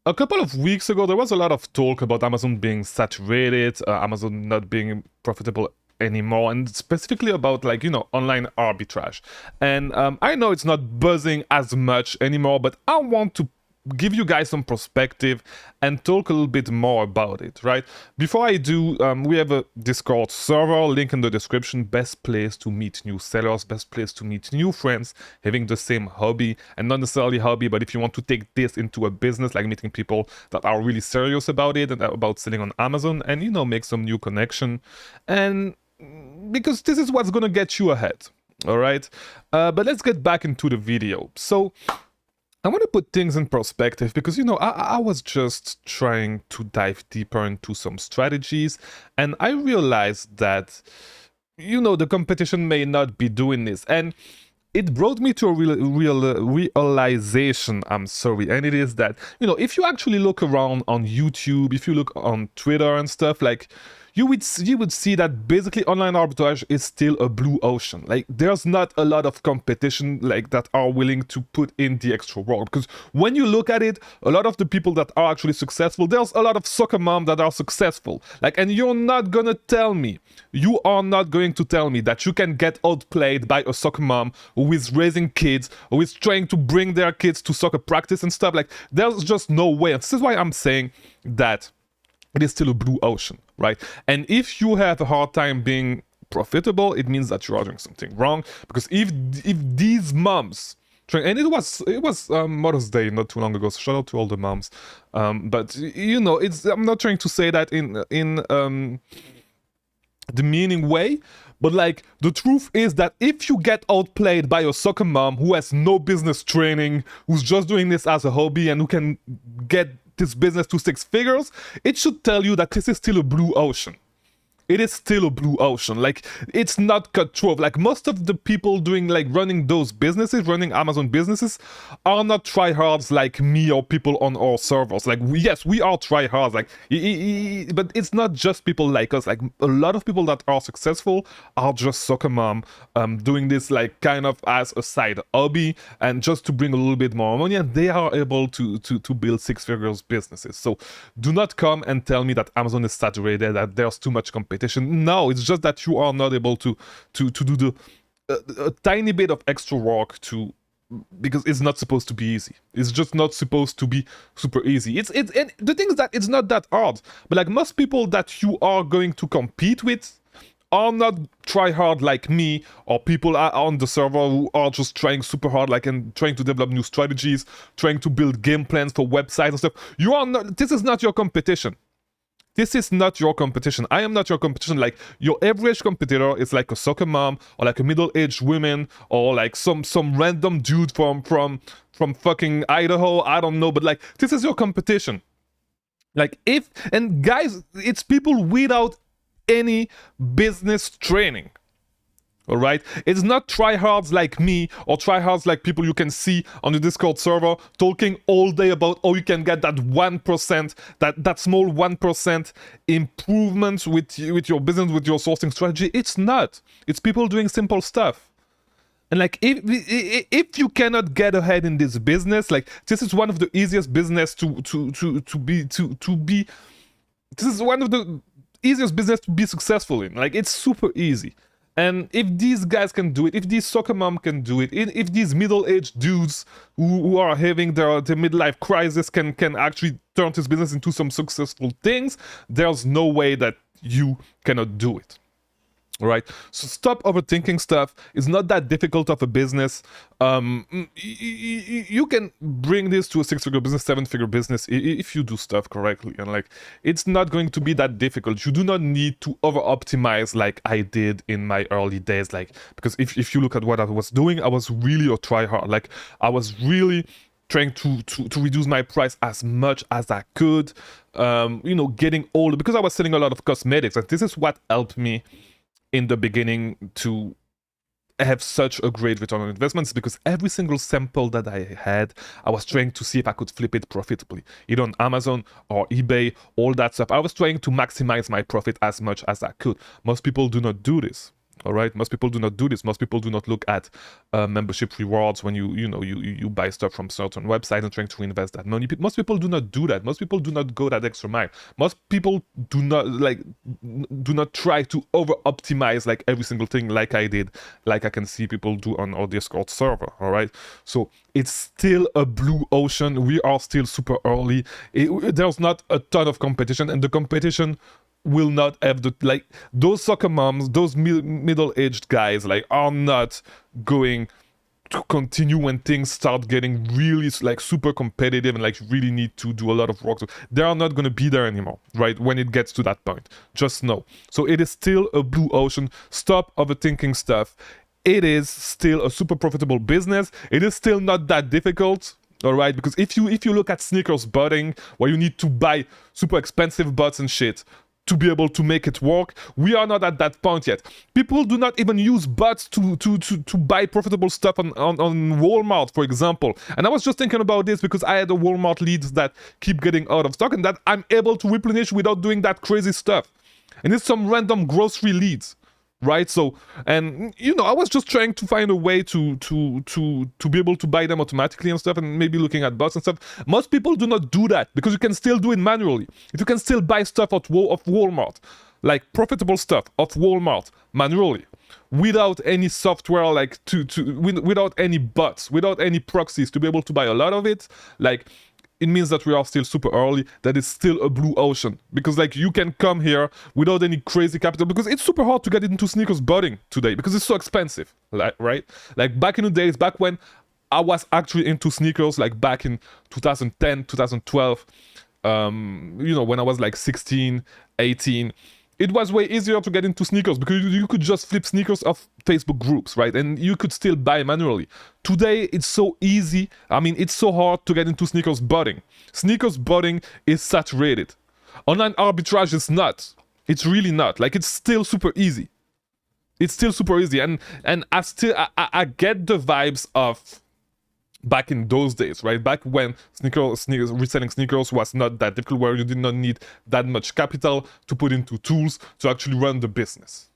A couple of weeks ago, there was a lot of talk about Amazon being saturated, Amazon not being profitable anymore, and specifically about, like, online arbitrage. And I know it's not buzzing as much anymore, but I want to give you guys some perspective and talk a little bit more about it, right? Before I do, we have a Discord server, link in the description. Best place to meet new sellers, best place to meet new friends having the same hobby, and not necessarily hobby, but if you want to take this into a business, like meeting people that are really serious about it and about selling on Amazon, and make some new connection. And because this is what's gonna get you ahead. All right, but let's get back into the video. So I want to put things in perspective because, I was just trying to dive deeper into some strategies, and I realized that, the competition may not be doing this. And it brought me to a realization, I'm sorry, and it is that, if you actually look around on YouTube, if you look on Twitter and stuff, like, you would see that basically online arbitrage is still a blue ocean. Like, there's not a lot of competition like that are willing to put in the extra work, because when you look at it, a lot of the people that are actually successful, there's a lot of soccer moms that are successful, like, and you are not going to tell me that you can get outplayed by a soccer mom who is raising kids, who is trying to bring their kids to soccer practice and stuff. Like, there's just no way. And this is why I'm saying that it is still a blue ocean, right? And if you have a hard time being profitable, it means that you are doing something wrong. Because if these moms, and it was Mother's Day not too long ago, so shout out to all the moms. But it's, I'm not trying to say that in demeaning way, but like, the truth is that if you get outplayed by a soccer mom who has no business training, who's just doing this as a hobby, and who can get this business to 6 figures, it should tell you that this is still a blue ocean. It is still a blue ocean. Like, it's not cutthroat. Like, most of the people doing, like, running those businesses, running Amazon businesses, are not tryhards like me or people on our servers. Like, yes, we are tryhards, like, but it's not just people like us. Like, a lot of people that are successful are just soccer mom, doing this, like, kind of as a side hobby and just to bring a little bit more money, and they are able to build 6 figures businesses. So do not come and tell me that Amazon is saturated, that there's too much competition. No, it's just that you are not able to do the a tiny bit of extra work because it's not supposed to be easy. It's just not supposed to be super easy. And the thing is that it's not that hard. But like, most people that you are going to compete with are not try hard like me, or people are on the server who are just trying super hard, like, and trying to develop new strategies, trying to build game plans for websites and stuff. You are not. This is not your competition. This is not your competition. I am not your competition. Like, your average competitor is like a soccer mom, or like a middle-aged woman, or like some random dude from fucking Idaho. I don't know, but like, this is your competition. Like, and guys, it's people without any business training. All right, it's not tryhards like me or tryhards like people you can see on the Discord server talking all day about, oh, you can get that 1%, that small 1% improvement with your business, with your sourcing strategy. It's not. It's people doing simple stuff. And like, if you cannot get ahead in this business, like, this is one of the easiest business to be. This is one of the easiest business to be successful in. Like, it's super easy. And if these guys can do it, if these soccer mom can do it, if these middle-aged dudes who are having their midlife crisis can actually turn this business into some successful things, there's no way that you cannot do it. All right, so stop overthinking stuff. It's not that difficult of a business. You can bring this to a 6-figure business, 7-figure business if you do stuff correctly, and like, it's not going to be that difficult. You do not need to over optimize like I did in my early days. Like, because if you look at what I was doing, I was really a try hard. Like, I was really trying to reduce my price as much as I could. Getting older, because I was selling a lot of cosmetics, and this is what helped me in the beginning to have such a great return on investments, because every single sample that I had, I was trying to see if I could flip it profitably, either on Amazon or eBay, all that stuff. I was trying to maximize my profit as much as I could. Most people do not do this. All right, most people do not do this. Most people do not look at membership rewards when you buy stuff from certain websites and trying to invest that money. Most people do not do that. Most people do not go that extra mile. Most people do not try to over optimize like every single thing like I did, like I can see people do on our Discord server. All right, so it's still a blue ocean. We are still super early. There's not a ton of competition, and the competition will not have the, like, those soccer moms, those middle-aged guys, like, are not going to continue when things start getting really like super competitive and like really need to do a lot of work. So they are not going to be there anymore, right, when it gets to that point. Just know. So it is still a blue ocean. Stop overthinking stuff. It is still a super profitable business. It is still not that difficult. All right, because if you look at sneakers botting, where you need to buy super expensive bots and shit to be able to make it work, we are not at that point yet. People do not even use bots to buy profitable stuff on Walmart, for example. And I was just thinking about this because I had a Walmart leads that keep getting out of stock and that I'm able to replenish without doing that crazy stuff. And it's some random grocery leads, right? So, and I was just trying to find a way to be able to buy them automatically and stuff, and maybe looking at bots and stuff. Most people do not do that because you can still do it manually. If you can still buy stuff off Walmart, like profitable stuff off Walmart manually, without any software, like without any bots, without any proxies, to be able to buy a lot of it, like, it means that we are still super early, that it's still a blue ocean. Because like you can come here without any crazy capital, because it's super hard to get into sneakers botting today because it's so expensive, like, right? Like back in the days, back when I was actually into sneakers, like back in 2010, 2012, when I was like 16, 18, it was way easier to get into sneakers because you could just flip sneakers off Facebook groups, right? And you could still buy manually. Today, it's so easy. I mean, it's so hard to get into sneakers botting. Sneakers botting is saturated. Online arbitrage is not. It's really not. Like, it's still super easy. It's still super easy. And I get the vibes of back in those days, right? Back when reselling sneakers was not that difficult, where you did not need that much capital to put into tools to actually run the business,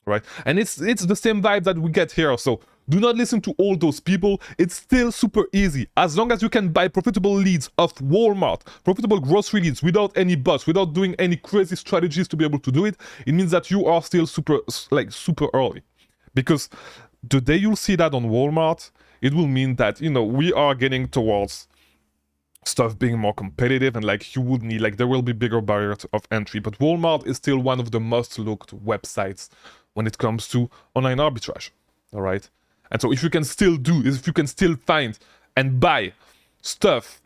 right? And it's the same vibe that we get here. So do not listen to all those people. It's still super easy. As long as you can buy profitable leads off Walmart, profitable grocery leads without any bots, without doing any crazy strategies to be able to do it, it means that you are still super early. Because the day you'll see that on Walmart, it will mean that, we are getting towards stuff being more competitive, and like you would need, like, there will be bigger barriers of entry. But Walmart is still one of the most looked websites when it comes to online arbitrage. All right. And so if you can still find and buy stuff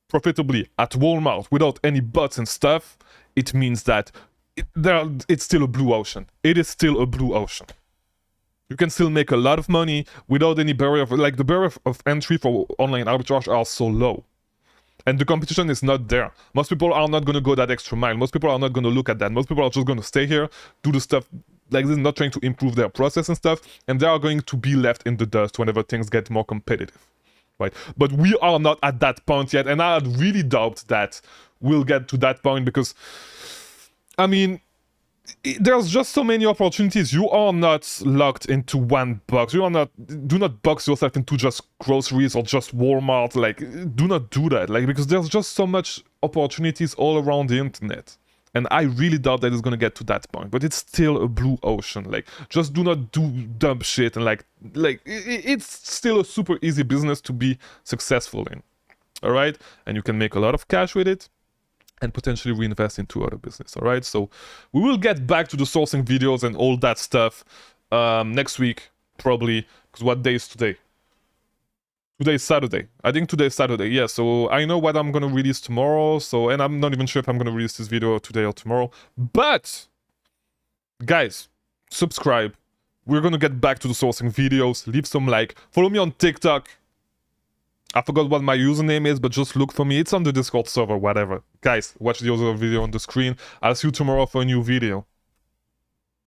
profitably at Walmart without any bots and stuff, it means that it's still a blue ocean. It is still a blue ocean. You can still make a lot of money without any barrier like the barrier of entry for online arbitrage are so low. And the competition is not there. Most people are not going to go that extra mile. Most people are not going to look at that. Most people are just going to stay here, do the stuff like this, not trying to improve their process and stuff, and they are going to be left in the dust whenever things get more competitive, right? But we are not at that point yet, and I really doubt that we'll get to that point because, I mean, there's just so many opportunities. You are not locked into one box. Do not box yourself into just groceries or just Walmart. Like, do not do that. Like, because there's just so much opportunities all around the internet. And I really doubt that it's gonna get to that point. But it's still a blue ocean. Like, just do not do dumb shit, and like it's still a super easy business to be successful in. All right, and you can make a lot of cash with it and potentially reinvest into other business. All right, so we will get back to the sourcing videos and all that stuff next week, probably, because what day is today? Today is Saturday. I think today is Saturday, yeah, so I know what I'm gonna release tomorrow, and I'm not even sure if I'm gonna release this video today or tomorrow, but, guys, subscribe. We're gonna get back to the sourcing videos. Leave some like. Follow me on TikTok. I forgot what my username is, but just look for me. It's on the Discord server, whatever. Guys, watch the other video on the screen. I'll see you tomorrow for a new video.